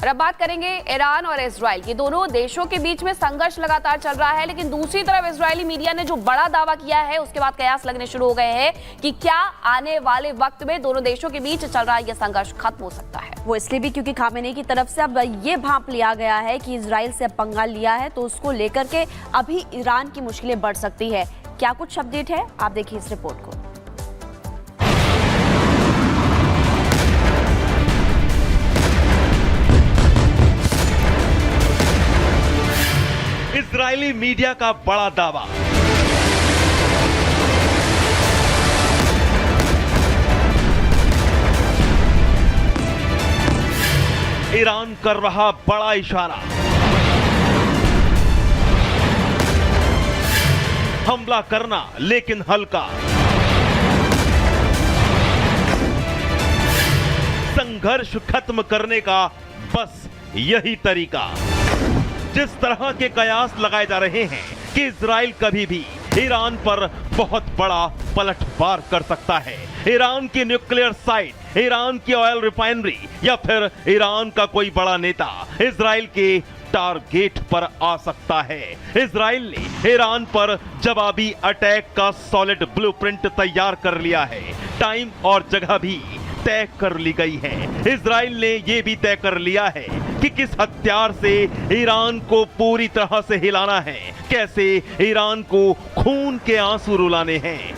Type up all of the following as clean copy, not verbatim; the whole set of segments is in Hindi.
और अब बात करेंगे ईरान और इजराइल की। दोनों देशों के बीच में संघर्ष लगातार चल रहा है, लेकिन दूसरी तरफ इजरायली मीडिया ने जो बड़ा दावा किया है उसके बाद कयास लगने शुरू हो गए हैं कि क्या आने वाले वक्त में दोनों देशों के बीच चल रहा यह संघर्ष खत्म हो सकता है। वो इसलिए भी क्योंकि खामेनी की तरफ से अब ये भांप लिया गया है कि इजराइल से पंगा लिया है तो उसको लेकर के अभी ईरान की मुश्किलें बढ़ सकती है। क्या कुछ अपडेट है, आप देखिए इस रिपोर्ट को। इजरायली मीडिया का बड़ा दावा। ईरान कर रहा बड़ा इशारा। हमला करना लेकिन हल्का। संघर्ष खत्म करने का बस यही तरीका। जिस तरह के कयास लगाए जा रहे हैं कि इजराइल कभी भी ईरान पर बहुत बड़ा पलटवार कर सकता है। ईरान की न्यूक्लियर साइट, ईरान की ऑयल रिफाइनरी या फिर ईरान का कोई बड़ा नेता इजराइल के टारगेट पर आ सकता है। इजराइल ने ईरान पर जवाबी अटैक का सॉलिड ब्लूप्रिंट तैयार कर लिया है। टाइम और जगह भी तय कर ली गई है। इजराइल ने यह भी तय कर लिया है कि किस हथियार से ईरान को पूरी तरह से हिलाना है, कैसे ईरान को खून के आंसू रुलाने हैं।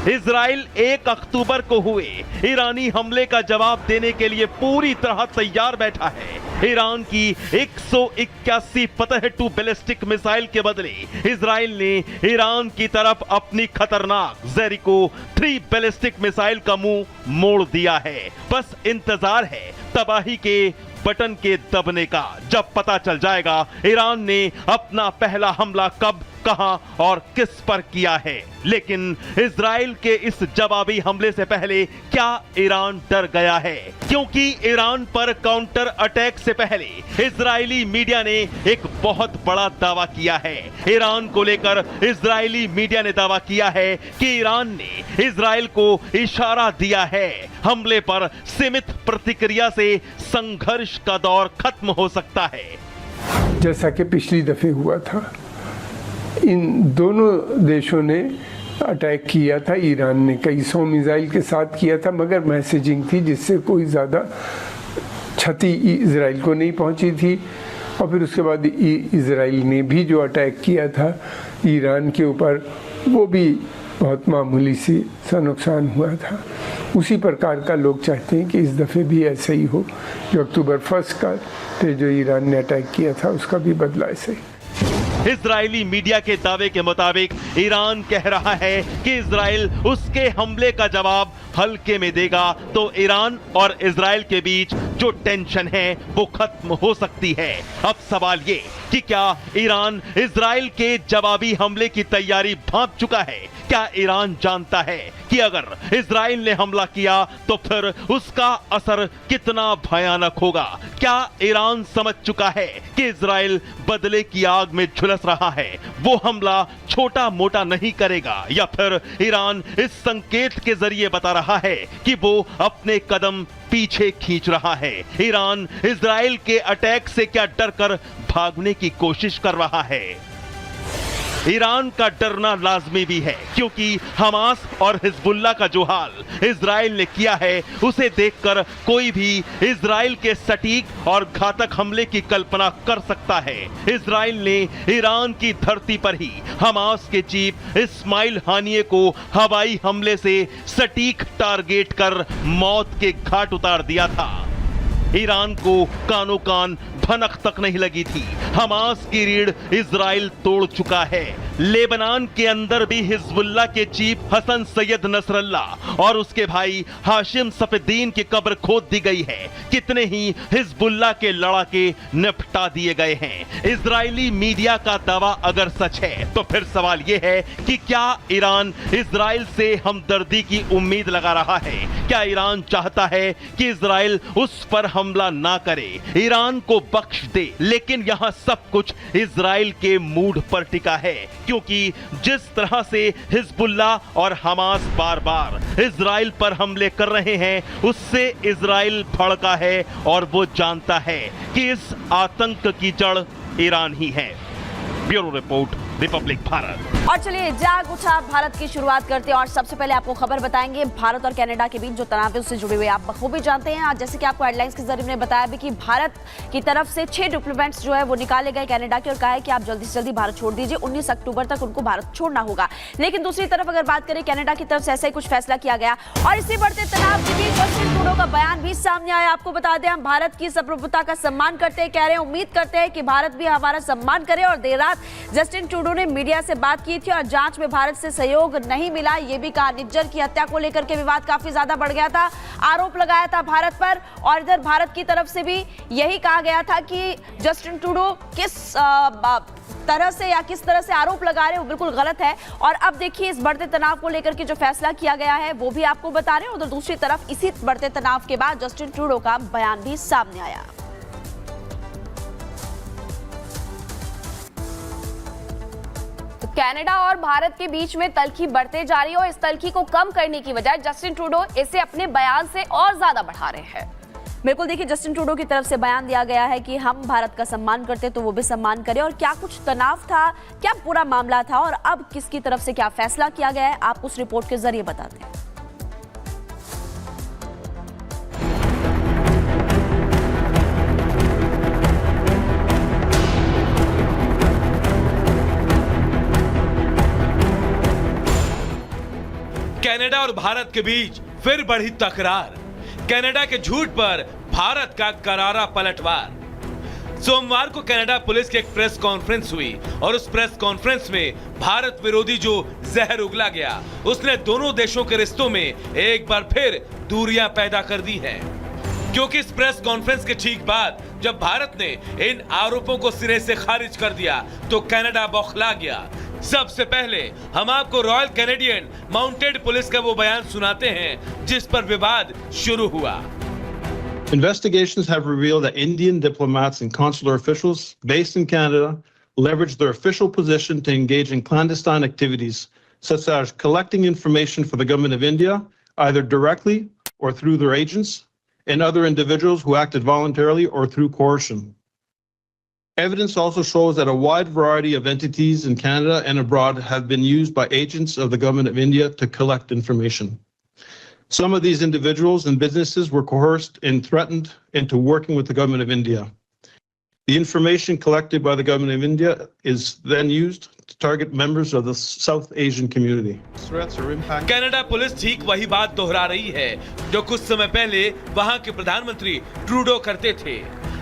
इजराइल 1 अक्टूबर को हुए ईरानी हमले का जवाब देने के लिए पूरी तरह तैयार बैठा है। ईरान की 181 फतह 2 बैलिस्टिक मिसाइल के बदले इजराइल ने ईरान की तरफ अपनी खतरनाक जेरिको 3 बैलिस्टिक मिसाइल का मुंह मोड़ दिया है। बस इंतजार है तबाही के बटन के दबने का। जब पता चल जाएगा ईरान ने अपना पहला हमला कब, कहां और किस पर किया है। लेकिन इजराइल के इस जवाबी हमले से पहले क्या ईरान डर गया है? क्योंकि ईरान पर काउंटर अटैक से पहले इजरायली मीडिया ने एक बहुत बड़ा दावा किया है। ईरान को लेकर इजरायली मीडिया ने दावा किया है कि ईरान ने इजराइल को इशारा दिया है। हमले पर सीमित प्रतिक्रिया से संघर्ष का दौर खत्म हो सकता है। जैसा कि पिछली दफे हुआ था, इन दोनों देशों ने अटैक किया था। ईरान ने कई 100 मिसाइल के साथ किया था, मगर मैसेजिंग थी जिससे कोई ज़्यादा क्षति इजराइल को नहीं पहुंची थी। और फिर उसके बाद इजराइल ने भी जो अटैक किया था ईरान के ऊपर, वो भी बहुत मामूली सा नुकसान हुआ था। उसी प्रकार का लोग चाहते हैं कि इस दफ़े भी ऐसा ही हो। जो अक्टूबर 1 का पे जो ईरान ने अटैक किया था उसका भी बदला ऐसे ही। इजरायली मीडिया के दावे के मुताबिक ईरान कह रहा है कि इजराइल उसके हमले का जवाब हल्के में देगा तो ईरान और इजराइल के बीच जो टेंशन है वो खत्म हो सकती है। अब सवाल ये कि क्या ईरान इजराइल के जवाबी हमले की तैयारी भांप चुका है? क्या ईरान जानता है कि अगर इजराइल ने हमला किया तो फिर उसका असर कितना भयानक होगा? क्या ईरान समझ चुका है कि इजराइल बदले की आग में झुलस रहा है, वो हमला छोटा मोटा नहीं करेगा? या फिर ईरान इस संकेत के जरिए बता रहा है कि वो अपने कदम पीछे खींच रहा है? ईरान इजराइल के अटैक से क्या डरकर भागने की कोशिश कर रहा है? ईरान का डरना लाजमी भी है, क्योंकि हमास और हिजबुल्लाह का जो हाल इजराइल ने किया है उसे देखकर कोई भी इजराइल के सटीक और घातक हमले की कल्पना कर सकता है। इजराइल ने ईरान की धरती पर ही हमास के चीफ इस्माइल हानिये को हवाई हमले से सटीक टारगेट कर मौत के घाट उतार दिया था। ईरान को कानो कान भनक तक नहीं लगी थी। हमास की रीढ़ इजराइल तोड़ चुका है। लेबनान के अंदर भी हिजबुल्लाह के चीफ हसन सैयद नसरल्लाह और उसके भाई हाशिम सफेद्दीन की कब्र खोद दी गई है। कितने ही हिजबुल्लाह के लड़ाके निपटा दिए गए हैं। इजरायली मीडिया का दावा अगर सच है तो फिर सवाल यह है कि क्या ईरान इजराइल से हमदर्दी की उम्मीद लगा रहा है? क्या ईरान चाहता है कि इजराइल उस पर हमला ना करे, ईरान को बख्श दे? लेकिन यहां सब कुछ इजराइल के मूड पर टिका है। क्योंकि जिस तरह से हिजबुल्लाह और हमास बार-बार इजराइल पर हमले कर रहे हैं, उससे इजराइल भड़का है और वो जानता है कि इस आतंक की जड़ ईरान ही है। Bureau report, Republic Bharat. और चलिए जाग उठा भारत की शुरुआत करते हैं और सबसे पहले आपको खबर बताएंगे भारत और कनाडा के बीच जो तनाव है उससे जुड़े हुए आप बखूबी जानते हैं। आज जैसे कि आपको हेडलाइंस के जरिए ने बताया भी कि भारत की तरफ से 6 डिप्लोमेट्स जो है वो निकाले गए कनाडा के और कहा है कि आप जल्दी से जल्दी भारत छोड़ दीजिए, 19 अक्टूबर तक उनको भारत छोड़ना होगा। लेकिन दूसरी तरफ अगर बात करें कनाडा की तरफ से ऐसा ही कुछ फैसला किया गया और इसी बढ़ते तनाव के बीच जस्टिन ट्रूडो का बयान भी सामने आया। आपको बता दें हम भारत की संप्रभुता का सम्मान करते हैं, कह रहे हैं उम्मीद करते हैं कि भारत भी हमारा सम्मान करे। और देर रात जस्टिन ट्रूडो ने मीडिया से बात की थी और जांच में भारत से सहयोग नहीं मिला, ये भी कहा। निज्जर की हत्या को लेकर के विवाद काफी ज्यादा बढ़ गया था, आरोप लगाया था भारत पर और इधर भारत की तरफ से भी यही कहा गया था कि जस्टिन ट्रूडो किस तरह से या किस तरह से आरोप लगा रहे हैं वो बिल्कुल गलत है। और अब देखिए इस बढ़ते तनाव को लेकर के जो फैसला किया गया है वो भी आपको बता रहे हैं। उधर दूसरी तरफ इसी बढ़ते तनाव के बाद जस्टिन ट्रूडो का बयान भी सामने आया। कनाडा और भारत के बीच में तल्खी बढ़ते जा रही है और इस तल्खी को कम करने की बजाय जस्टिन ट्रूडो इसे अपने बयान से और ज्यादा बढ़ा रहे हैं। बिल्कुल देखिए जस्टिन ट्रूडो की तरफ से बयान दिया गया है कि हम भारत का सम्मान करते तो वो भी सम्मान करें। और क्या कुछ तनाव था, क्या पूरा मामला था और अब किसकी तरफ से क्या फैसला किया गया है, आप उस रिपोर्ट के जरिए बताते हैं। कनाडा और भारत के बीच फिर बढ़ी तकरार, कनाडा के झूठ पर भारत का करारा पलटवार। सोमवार को कनाडा पुलिस की एक प्रेस कॉन्फ्रेंस हुई और उस प्रेस कॉन्फ्रेंस में भारत विरोधी जो जहर उगला गया उसने दोनों देशों के रिश्तों में एक बार फिर दूरियां पैदा कर दी हैं। क्योंकि इस प्रेस कॉन्फ्रेंस के ठीक बाद जब भारत ने इन आरोपों को सिरे से खारिज कर दिया तो कनाडा बौखला गया। सबसे पहले हम आपको रॉयल कैनेडियन माउंटेड पुलिस का वो बयान सुनाते हैं जिस पर विवाद शुरू हुआ। Investigations have revealed that Indian diplomats and consular officials based in Canada leveraged their official position to engage in clandestine activities such as collecting information for the government of India, either directly or through their agents, and other individuals who acted voluntarily or through coercion. Evidence also shows that a wide variety of entities in Canada and abroad have been used by agents of the government of India to collect information. Some of these individuals and businesses were coerced and threatened into working with the government of India. The information collected by the government of India is then used to target members of the South Asian community. Threats or impact. Canada police ठीक वही बात दोहरा रही है जो कुछ समय पहले वहां के प्रधानमंत्री ट्रूडो करते थे।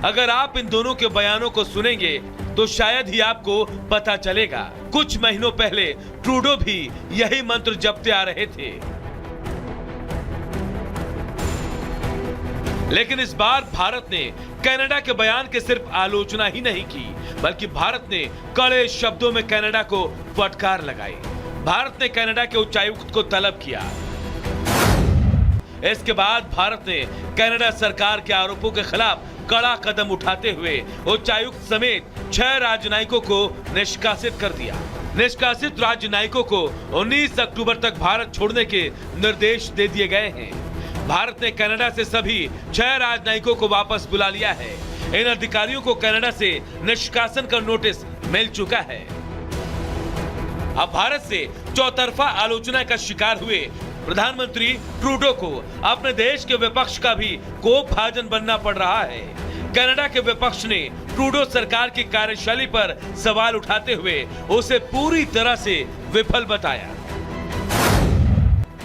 अगर आप इन दोनों के बयानों को सुनेंगे तो शायद ही आपको पता चलेगा। कुछ महीनों पहले ट्रूडो भी यही मंत्र जपते आ रहे थे, लेकिन इस बार भारत ने कनाडा के बयान के सिर्फ आलोचना ही नहीं की बल्कि भारत ने कड़े शब्दों में कनाडा को फटकार लगाई। भारत ने कनाडा के उच्चायुक्त को तलब किया। इसके बाद भारत ने कनाडा सरकार के आरोपों के खिलाफ कड़ा कदम उठाते हुए उच्चायुक्त समेत 6 राजनयिकों को निष्कासित कर दिया। निष्कासित राजनयिकों को 19 अक्टूबर तक भारत छोड़ने के निर्देश दे दिए गए हैं। भारत ने कनाडा से सभी 6 राजनयिकों को वापस बुला लिया है। इन अधिकारियों को कनाडा से निष्कासन का नोटिस मिल चुका है। अब भारत से चौतरफा आलोचना का शिकार हुए प्रधानमंत्री ट्रूडो को अपने देश के विपक्ष का भी कोपभाजन बनना पड़ रहा है। कनाडा के विपक्ष ने ट्रूडो सरकार की कार्यशैली पर सवाल उठाते हुए उसे पूरी तरह से विफल बताया।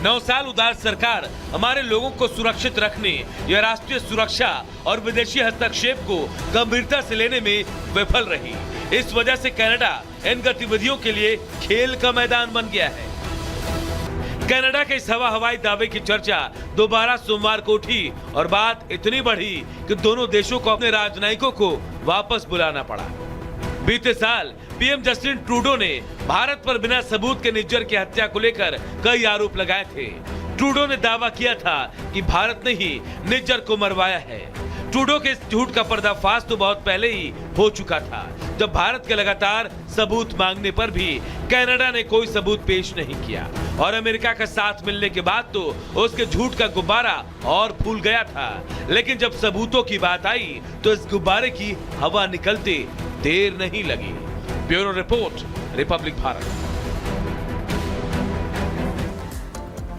9 साल उदार सरकार हमारे लोगों को सुरक्षित रखने या राष्ट्रीय सुरक्षा और विदेशी हस्तक्षेप को गंभीरता से लेने में विफल रही। इस वजह से कनाडा इन गतिविधियों के लिए खेल का मैदान बन गया है। कनाडा के इस हवाई दावे की चर्चा दोबारा सोमवार को उठी और बात इतनी बढ़ी कि दोनों देशों को अपने राजनयिकों को वापस बुलाना पड़ा। बीते साल पीएम जस्टिन ट्रूडो ने भारत पर बिना सबूत के निज्जर की हत्या को लेकर कई आरोप लगाए थे। ट्रूडो ने दावा किया था कि भारत ने ही निज्जर को मरवाया है। ट्रूडो के इस झूठ का पर्दाफाश तो बहुत पहले ही हो चुका था। जब भारत के लगातार सबूत मांगने पर भी कनाडा ने कोई सबूत पेश नहीं किया और अमेरिका का साथ मिलने के बाद तो उसके झूठ का गुब्बारा और फूल गया था। लेकिन जब सबूतों की बात आई तो इस गुब्बारे की हवा निकलते देर नहीं लगी। Bureau report, Republic Bharat.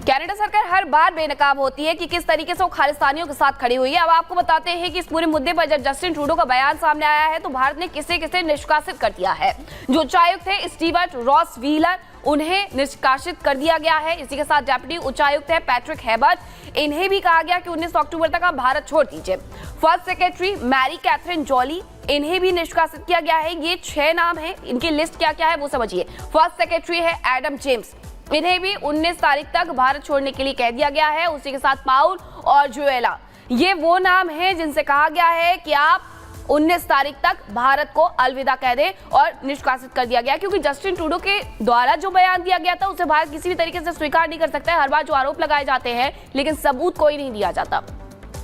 Canada सरकार हर बार बेनकाब होती है कि किस तरीके से वो खालिस्तानियों के साथ खड़ी हुई है। अब आपको बताते हैं कि इस पूरे मुद्दे पर जब जस्टिन ट्रूडो का बयान सामने आया है तो भारत ने किसे किसे निष्कासित कर दिया है। जो उच्चायुक्त थे स्टीवर्ट रॉस व्हीलर, उन्हें निष्कासित कर दिया गया है। इसी के साथ डेप्यूटी उच्चायुक्त है पैट्रिक हेबर्ट, इन्हें भी कहा गया कि 19 अक्टूबर तक आप भारत छोड़ दीजिए। First secretary Mary Catherine Jolly, इन्हें भी निष्कासित किया गया है। ये 6 नाम है, इनकी लिस्ट क्या क्या है वो समझिए। फर्स्ट सेक्रेटरी है एडम जेम्स, इन्हें भी 19 तारीख तक भारत छोड़ने के लिए कह दिया गया है। उसी के साथ पाउल और जुएला, ये वो नाम हैं जिनसे कहा गया है कि आप 19 तारीख तक भारत को अलविदा कह दें और निष्कासित कर दिया गया, क्योंकि जस्टिन ट्रूडो के द्वारा जो बयान दिया गया था उसे भारत किसी भी तरीके से स्वीकार नहीं कर सकता है। हर बार जो आरोप लगाए जाते हैं लेकिन सबूत कोई नहीं दिया जाता।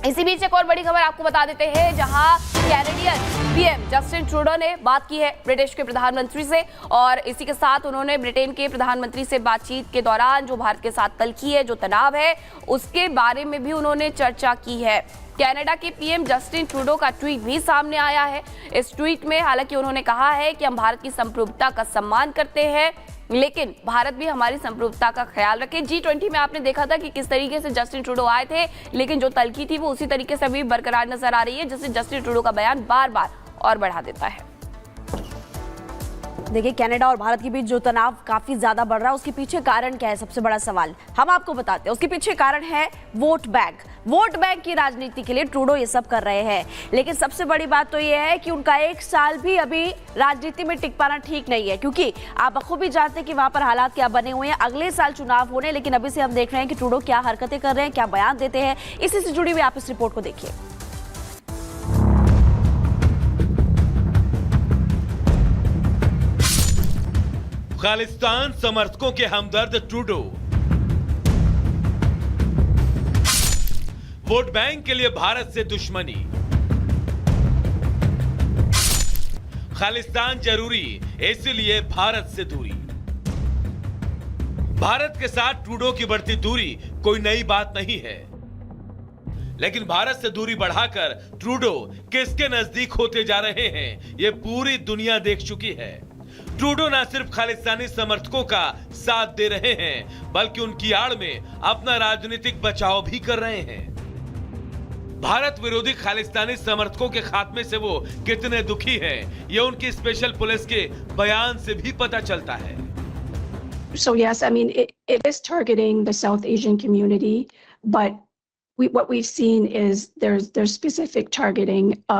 इसी बीच एक और बड़ी खबर आपको बता देते हैं, जहां कैनेडियन पीएम जस्टिन ट्रूडो ने बात की है ब्रिटिश के प्रधानमंत्री से और इसी के साथ उन्होंने ब्रिटेन के प्रधानमंत्री से बातचीत के दौरान जो भारत के साथ तल्खी है, जो तनाव है, उसके बारे में भी उन्होंने चर्चा की है। कनाडा के पीएम जस्टिन ट्रूडो का ट्वीट भी सामने आया है। इस ट्वीट में हालांकि उन्होंने कहा है कि हम भारत की संप्रभुता का सम्मान करते हैं, लेकिन भारत भी हमारी संप्रभुता का ख्याल रखे। G20 में आपने देखा था कि किस तरीके से जस्टिन ट्रूडो आए थे, लेकिन जो तल्खी थी वो उसी तरीके से भी बरकरार नजर आ रही है, जिससे जस्टिन ट्रूडो का बयान बार बार और बढ़ा देता है। देखिए, कनाडा और भारत के बीच जो तनाव काफी ज्यादा बढ़ रहा है, उसके पीछे कारण क्या है? सबसे बड़ा सवाल हम आपको बताते हैं। उसके पीछे कारण है वोट बैंक। वोट बैंक की राजनीति के लिए ट्रूडो ये सब कर रहे हैं, लेकिन सबसे बड़ी बात तो ये है कि उनका 1 साल भी अभी राजनीति में टिक पाना ठीक नहीं है, क्योंकि आप बखूबी जानते हैं कि वहां पर हालात क्या बने हुए हैं। अगले साल चुनाव होने, लेकिन अभी से हम देख रहे हैं कि ट्रूडो क्या हरकतें कर रहे हैं, क्या बयान देते हैं। इसी से जुड़ी हुई आप इस रिपोर्ट को देखिए। खालिस्तान समर्थकों के हमदर्द ट्रूडो, वोट बैंक के लिए भारत से दुश्मनी, खालिस्तान जरूरी इसलिए भारत से दूरी। भारत के साथ ट्रूडो की बढ़ती दूरी कोई नई बात नहीं है, लेकिन भारत से दूरी बढ़ाकर ट्रूडो किसके नजदीक होते जा रहे हैं, यह पूरी दुनिया देख चुकी है। ट्रूडो न सिर्फ खालिस्तानी समर्थकों का साथ दे रहे हैं, बल्कि उनकी आड़ में अपना राजनीतिक बचाव भी कर रहे हैं। भारत विरोधी खालिस्तानी समर्थकों के खात्मे से वो कितने दुखी हैं, ये उनकी स्पेशल पुलिस के बयान से भी पता चलता है। So yes, I mean, it is targeting the South Asian community, but what we've seen is there's specific targeting